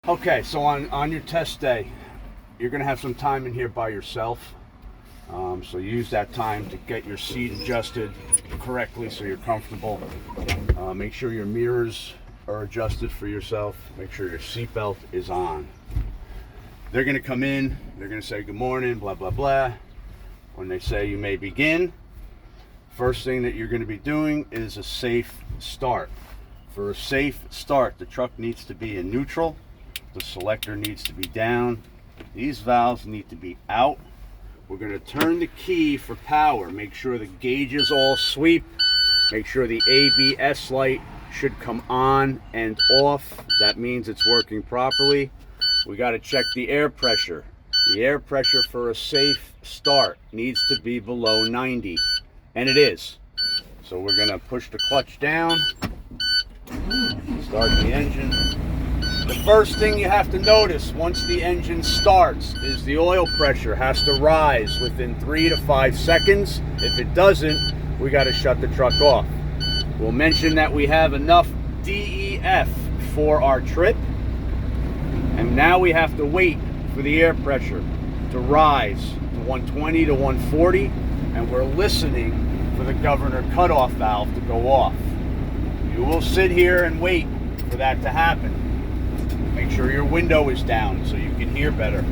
Okay, so on your test day, you're going to have some time in here by yourself. So use that time to get your seat adjusted correctly so you're comfortable. Make sure your mirrors are adjusted for yourself. Make sure your seatbelt is on. They're going to come in, they're going to say good morning, blah, blah, blah. When they say you may begin, first thing that you're going to be doing is a safe start. For a safe start, the truck needs to be in neutral. The selector needs to be down. These valves need to be out. We're going to turn the key for power. Make sure the gauges all sweep. Make sure the ABS light should come on and off. That means it's working properly. We got to check the air pressure. The air pressure for a safe start needs to be below 90, and it is. So we're going to push the clutch down, start the engine. The first thing you have to notice once the engine starts is the oil pressure has to rise within 3 to 5 seconds. If it doesn't, we got to shut the truck off. We'll mention that we have enough DEF for our trip, and now we have to wait for the air pressure to rise to 120 to 140, and we're listening for the governor cutoff valve to go off. You will sit here and wait for that to happen. Make sure your window is down so you can hear better.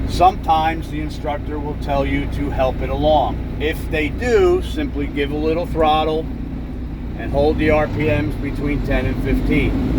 Sometimes the instructor will tell you to help it along. If they do, simply give a little throttle and hold the RPMs between 10 and 15.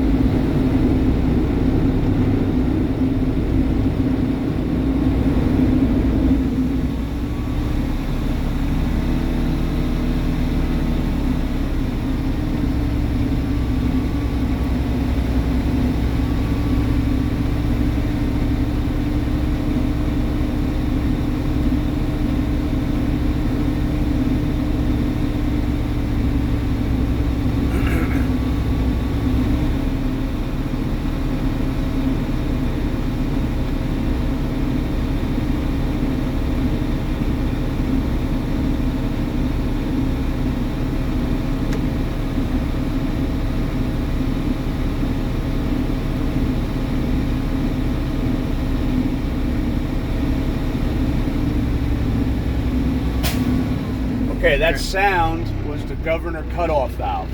Okay, that sound was the governor cutoff valve.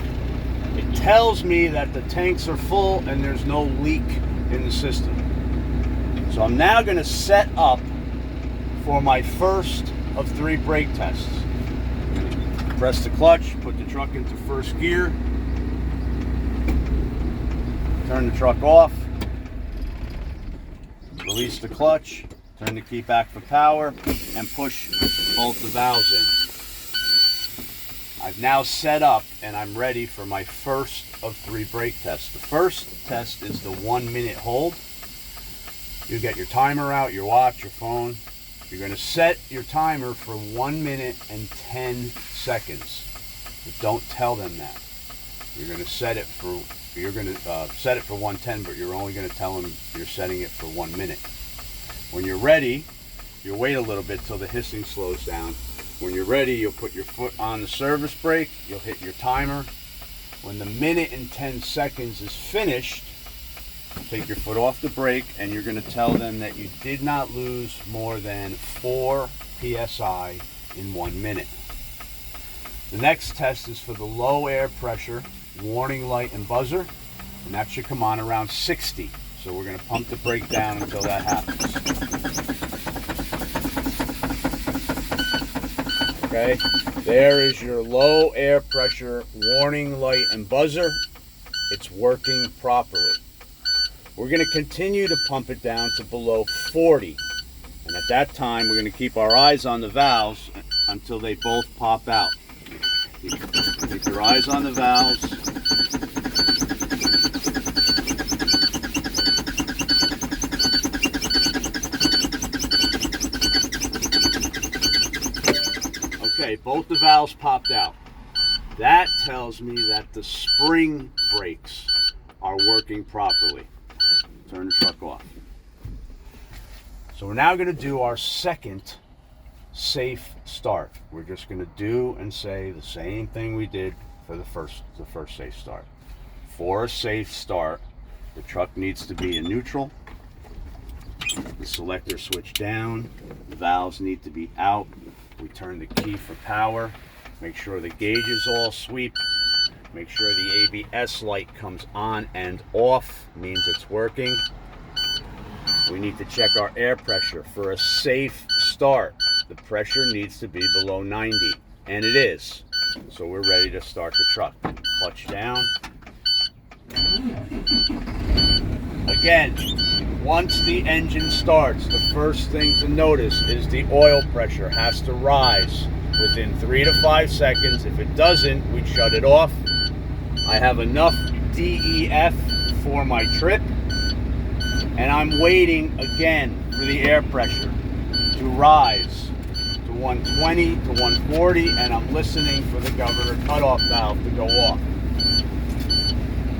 It tells me that the tanks are full and there's no leak in the system. So I'm now going to set up for my first of 3 brake tests. Press the clutch, put the truck into first gear, turn the truck off, release the clutch, turn the key back for power, and push both the valves in. I've now set up and I'm ready for my first of 3 brake tests. The first test is the 1 minute hold. You get your timer out, your watch, your phone. You're going to set your timer for 1 minute and 10 seconds. But don't tell them that. You're going to set it for 110, but you're only going to tell them you're setting it for 1 minute. When you're ready, you'll wait a little bit till the hissing slows down. When you're ready, you'll put your foot on the service brake, you'll hit your timer. When the minute and 10 seconds is finished, take your foot off the brake and you're going to tell them that you did not lose more than 4 psi in 1 minute. The next test is for the low air pressure, warning light and buzzer, and that should come on around 60. So we're going to pump the brake down until that happens. Okay, there is your low air pressure warning light and buzzer. It's working properly. We're going to continue to pump it down to below 40. And at that time, we're going to keep our eyes on the valves until they both pop out. Keep your eyes on the valves. Okay, both the valves popped out. That tells me that the spring brakes are working properly. Turn the truck off. So we're now going to do our second safe start. We're just going to do and say the same thing we did for the first safe start. For a safe start, The truck needs to be in neutral. The selector switch down. The valves need to be out. We turn the key for power. Make sure the gauges all sweep. Make sure the ABS light comes on and off, means it's working. We need to check our air pressure for a safe start. The pressure needs to be below 90, and it is. So we're ready to start the truck. Clutch down. Again, once the engine starts, the first thing to notice is the oil pressure has to rise within 3 to 5 seconds. If it doesn't, we shut it off. I have enough DEF for my trip, and I'm waiting again for the air pressure to rise to 120 to 140, and I'm listening for the governor cutoff valve to go off.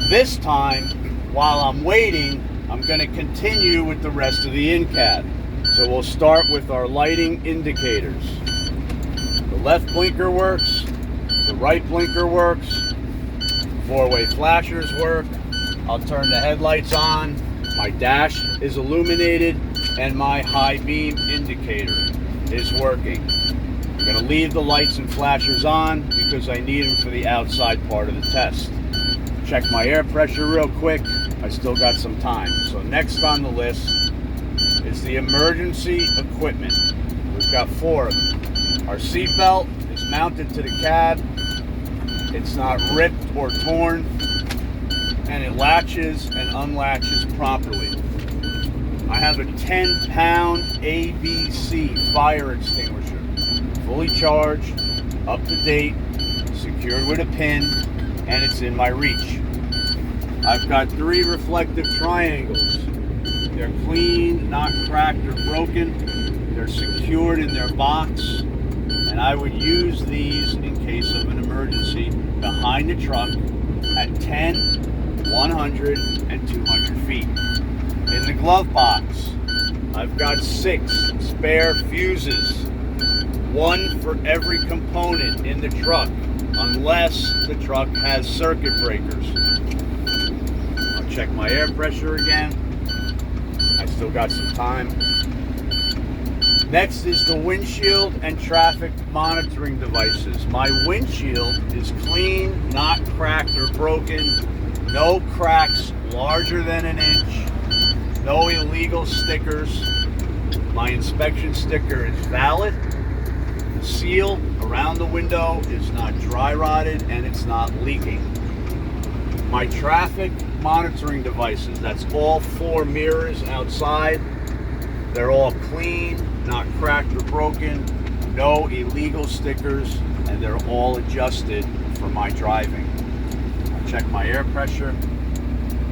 This time, while I'm waiting, I'm going to continue with the rest of the in-cab. So we'll start with our lighting indicators. The left blinker works, the right blinker works, four-way flashers work. I'll turn the headlights on, my dash is illuminated, and my high beam indicator is working. I'm going to leave the lights and flashers on because I need them for the outside part of the test. Check my air pressure real quick. I still got some time. So next on the list is the emergency equipment. We've got 4 of them. Our seat belt is mounted to the cab. It's not ripped or torn, and it latches and unlatches properly. I have a 10-pound ABC fire extinguisher, fully charged, up to date, secured with a pin, and it's in my reach. I've got 3 reflective triangles. They're clean, not cracked or broken. They're secured in their box, and I would use these in case of an emergency behind the truck at 10, 100, and 200 feet. In the glove box, I've got 6 spare fuses, 1 for every component in the truck, unless the truck has circuit breakers. I'll check my air pressure again. I still got some time. Next is the windshield and traffic monitoring devices. My windshield is clean, not cracked or broken. No cracks larger than an inch. No illegal stickers. My inspection sticker is valid. The seal around the window is not dry rotted and it's not leaking. My traffic monitoring devices, that's all 4 mirrors outside. They're all clean, not cracked or broken, no illegal stickers, and they're all adjusted for my driving. I'll check my air pressure,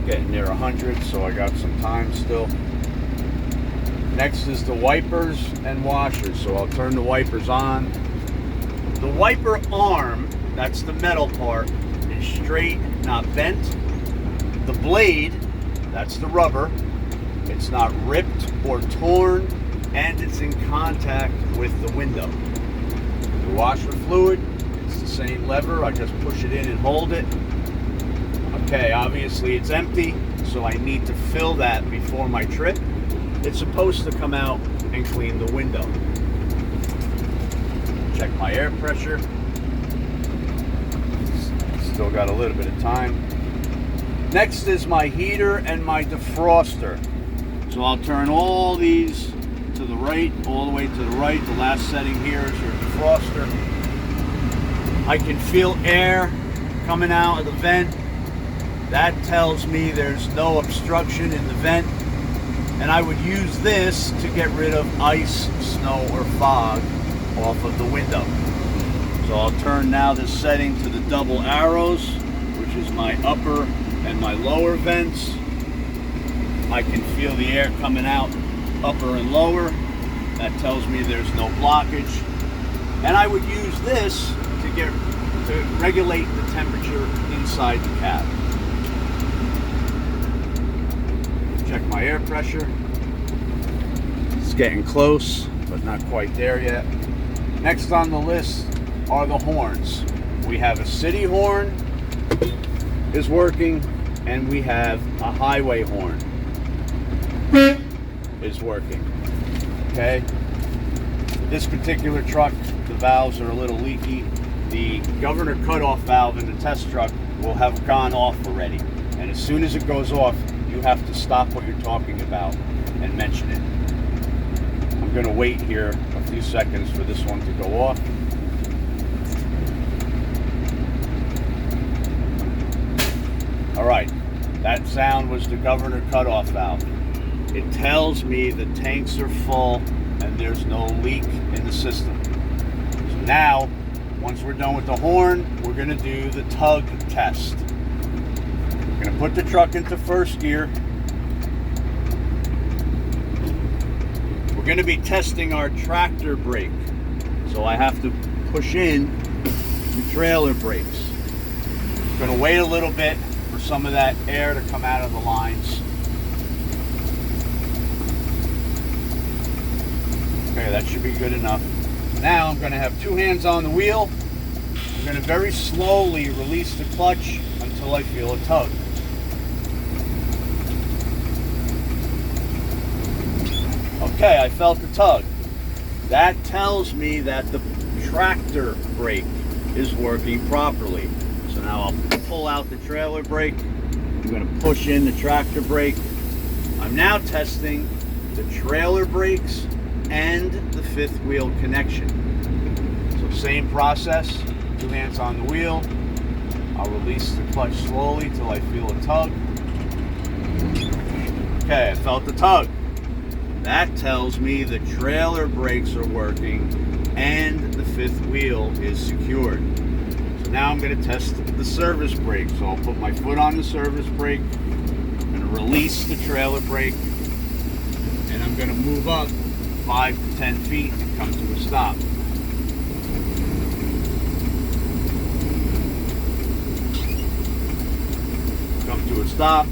getting near 100, so I got some time still. Next is the wipers and washers, so I'll turn the wipers on. The wiper arm, that's the metal part, is straight, not bent. The blade, that's the rubber, it's not ripped or torn, and it's in contact with the window. The washer fluid, it's the same lever, I just push it in and hold it. Okay, obviously it's empty, so I need to fill that before my trip. It's supposed to come out and clean the window. Check my air pressure. Still got a little bit of time. Next is my heater and my defroster. So I'll turn all these to the right, all the way to the right. The last setting here is your defroster. I can feel air coming out of the vent. That tells me there's no obstruction in the vent. And I would use this to get rid of ice, snow, or fog off of the window. So I'll turn now this setting to the double arrows, which is my upper and my lower vents. I can feel the air coming out upper and lower. That tells me there's no blockage. And I would use this to regulate the temperature inside the cab. Check my air pressure. It's getting close, but not quite there yet. Next on the list are the horns. We have a city horn is working, and we have a highway horn is working. Okay, this particular truck, the valves are a little leaky. The governor cutoff valve in the test truck will have gone off already, and as soon as it goes off, you have to stop what you're talking about and mention it. I'm going to wait here a few seconds for this one to go off. All right, that sound was the governor cutoff valve. It tells me the tanks are full and there's no leak in the system. So now, once we're done with the horn, we're going to do the tug test. We're going to put the truck into first gear. We're going to be testing our tractor brake. So I have to push in the trailer brakes. I'm going to wait a little bit for some of that air to come out of the lines. Okay, that should be good enough. Now I'm going to have two hands on the wheel. I'm going to very slowly release the clutch until I feel a tug. Okay, I felt the tug. That tells me that the tractor brake is working properly. So now I'll pull out the trailer brake. I'm going to push in the tractor brake. I'm now testing the trailer brakes and the fifth wheel connection. So same process, two hands on the wheel. I'll release the clutch slowly till I feel a tug. Okay, I felt the tug. That tells me the trailer brakes are working and the fifth wheel is secured. So now I'm going to test the service brake. So I'll put my foot on the service brake. I'm going to release the trailer brake, and I'm going to move up 5 to 10 feet and come to a stop. Come to a stop,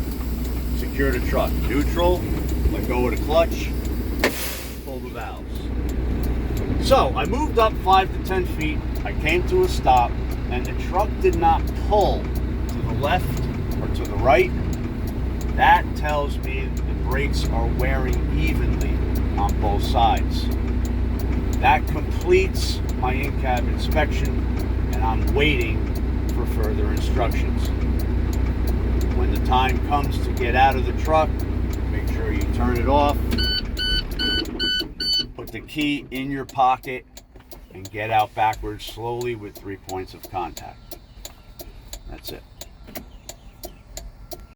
secure the truck. Neutral, let go of the clutch, pull the valves. So I moved up 5 to 10 feet, I came to a stop, and the truck did not pull to the left or to the right. That tells me the brakes are wearing evenly on both sides. That completes my in-cab inspection, and I'm waiting for further instructions. When the time comes to get out of the truck, make sure you turn it off, put the key in your pocket, and get out backwards slowly with 3 points of contact. That's it.